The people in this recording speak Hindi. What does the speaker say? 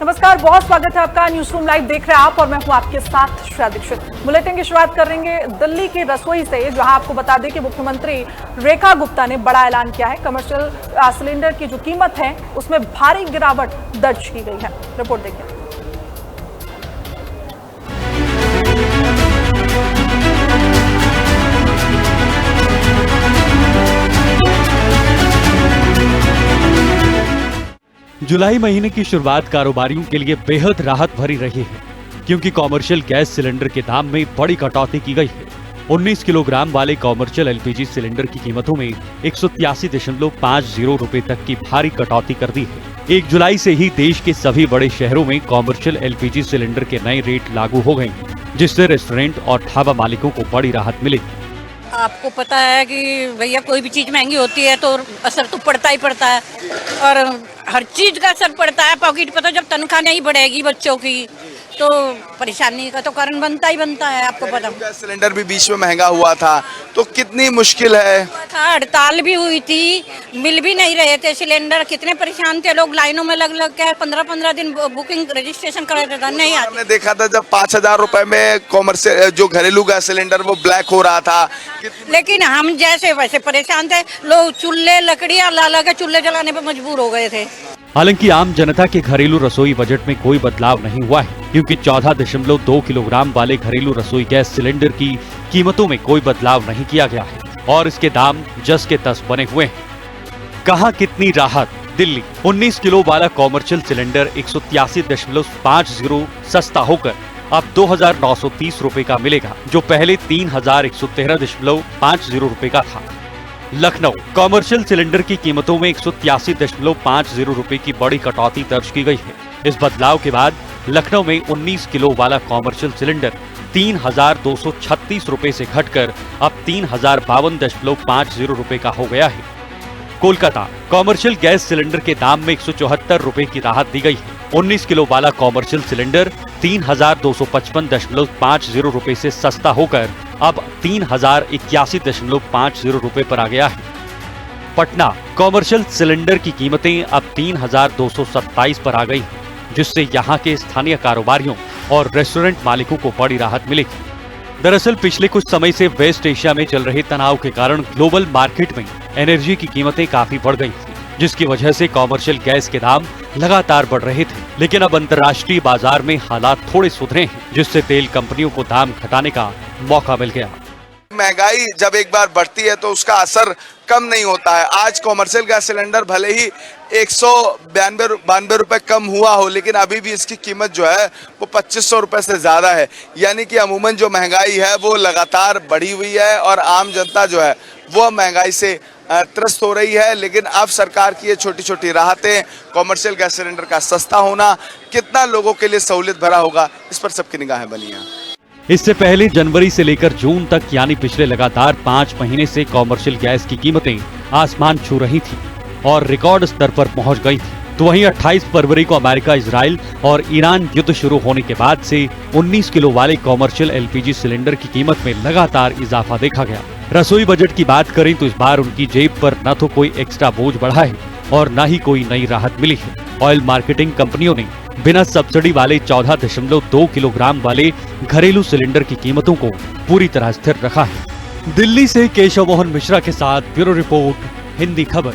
नमस्कार, बहुत स्वागत है आपका। न्यूज रूम लाइव देख रहे हैं आप और मैं हूं आपके साथ श्रेया दीक्षित। बुलेटिन की शुरुआत करेंगे दिल्ली की रसोई से, जहां आपको बता दें कि मुख्यमंत्री रेखा गुप्ता ने बड़ा ऐलान किया है। कमर्शियल सिलेंडर की जो कीमत है उसमें भारी गिरावट दर्ज की गई है। रिपोर्ट देखिए। जुलाई महीने की शुरुआत कारोबारियों के लिए बेहद राहत भरी रही है, क्योंकि कॉमर्शियल गैस सिलेंडर के दाम में बड़ी कटौती की गई है। 19 किलोग्राम वाले कॉमर्शियल एलपीजी सिलेंडर की कीमतों में 183.50 रुपए तक की भारी कटौती कर दी है। 1 जुलाई से ही देश के सभी बड़े शहरों में कॉमर्शियल एलपीजी सिलेंडर के नए रेट लागू हो गए हैं, जिससे रेस्टोरेंट और ढाबा मालिकों को बड़ी राहत मिलेगी। आपको पता है कि भैया कोई भी चीज महंगी होती है तो असर तो पड़ता ही पड़ता है, और हर चीज का असर पड़ता है। पॉकेट पर तो जब तनख्वाह नहीं बढ़ेगी बच्चों की तो परेशानी का तो कारण बनता ही बनता है। आपको पता, गैस सिलेंडर भी बीच में महंगा हुआ था तो कितनी मुश्किल है। हड़ताल भी हुई थी, मिल भी नहीं रहे थे सिलेंडर। कितने परेशान थे लोग, लाइनों में लग के 15-15 दिन बुकिंग रजिस्ट्रेशन कर रहे थे, नहीं आते। हमने देखा था जब 5,000 रुपए में कॉमर्शियल जो घरेलू गैस सिलेंडर वो ब्लैक हो रहा था। लेकिन हम जैसे वैसे परेशान थे लोग, चूल्हे लकड़ियां ला के चूल्हे जलाने पर मजबूर हो गए थे। हालांकि आम जनता के घरेलू रसोई बजट में कोई बदलाव नहीं हुआ है, क्योंकि 14.2 किलोग्राम वाले घरेलू रसोई गैस सिलेंडर की कीमतों में कोई बदलाव नहीं किया गया है और इसके दाम जस के तस बने हुए हैं। कहां कितनी राहत। दिल्ली 19 किलो वाला कॉमर्शियल सिलेंडर 183.50 सस्ता होकर अब 2,930 रुपए का मिलेगा, जो पहले 3,113.50 रुपए का था। लखनऊ कॉमर्शियल सिलेंडर की कीमतों में 183.50 रुपए की बड़ी कटौती दर्ज की गई है। इस बदलाव के बाद लखनऊ में 19 किलो वाला कॉमर्शियल सिलेंडर 3,236 रुपए से घटकर अब 3,052.50 रुपए का हो गया है। कोलकाता कॉमर्शियल गैस सिलेंडर के दाम में 174 रुपए की राहत दी गई है। 19 किलो वाला कॉमर्शियल सिलेंडर 3,255.50 रुपए से सस्ता होकर अब 3,081.50 रुपए पर आ गया है। पटना कॉमर्शियल सिलेंडर की कीमतें अब 3,227 पर आ गई हैं, जिससे यहां के स्थानीय कारोबारियों और रेस्टोरेंट मालिकों को बड़ी राहत मिलेगी। दरअसल पिछले कुछ समय से वेस्ट एशिया में चल रहे तनाव के कारण ग्लोबल मार्केट में एनर्जी की कीमतें काफी बढ़ गई थी, जिसकी वजह से कॉमर्शियल गैस के दाम लगातार बढ़ रहे थे। लेकिन अब अंतर्राष्ट्रीय बाजार में हालात थोड़े सुधरे हैं, जिससे तेल कंपनियों को दाम घटाने का मौका मिल गया। महंगाई जब एक बार बढ़ती है तो उसका असर कम नहीं होता है। आज कॉमर्शियल गैस सिलेंडर भले ही 192 रुपए कम हुआ हो, लेकिन अभी भी इसकी कीमत जो है वो 2,500 रुपए से ज्यादा है। यानी कि अमूमन जो महंगाई है वो लगातार बढ़ी हुई है और आम जनता जो है वो महंगाई से त्रस्त हो रही है। लेकिन अब सरकार की ये छोटी छोटी राहतें, कॉमर्शियल गैस सिलेंडर का सस्ता होना कितना लोगों के लिए सहूलियत भरा होगा, इस पर सबकी निगाहें बनी हैं। इससे पहले जनवरी से लेकर जून तक यानी पिछले लगातार 5 महीने से कॉमर्शियल गैस की कीमतें आसमान छू रही थी और रिकॉर्ड स्तर पर पहुंच गई थी। तो वहीं 28 फरवरी को अमेरिका, इजराइल और ईरान युद्ध शुरू होने के बाद से 19 किलो वाले कॉमर्शियल एलपीजी सिलेंडर की कीमत में लगातार इजाफा देखा गया। रसोई बजट की बात करें तो इस बार उनकी जेब पर न तो कोई एक्स्ट्रा बोझ बढ़ा है और न ही कोई नई राहत मिली है। ऑयल मार्केटिंग कंपनियों ने बिना सब्सिडी वाले 14.2 किलोग्राम वाले घरेलू सिलेंडर की कीमतों को पूरी तरह स्थिर रखा है। दिल्ली से केशव मोहन मिश्रा के साथ ब्यूरो रिपोर्ट, हिंदी खबर।